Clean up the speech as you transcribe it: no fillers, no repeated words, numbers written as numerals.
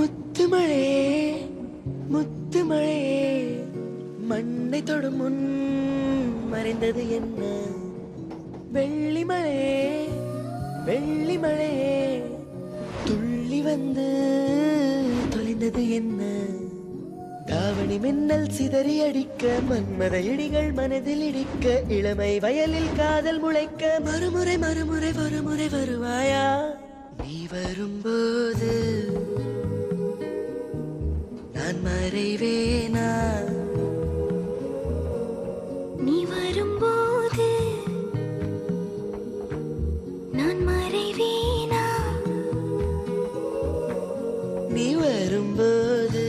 முத்துமழே முத்துமழே மண்ணை தொடும் முன் மறைந்தது என்ன வெள்ளிமழே வெள்ளிமழே துள்ளி வந்து தொலைந்தது என்ன தாவணி மின்னல் சிதறி அடிக்க மன்மத இடிகள் மனதில் இடிக்க இளமை வயலில் காதல் முளைக்க மறுமுறை மறுமுறை ஒருமுறை வருவாயா நீ வரும்போது நான் மறைவேனா நீ வரும்போது நான் மறைவேனா நீ வரும்போது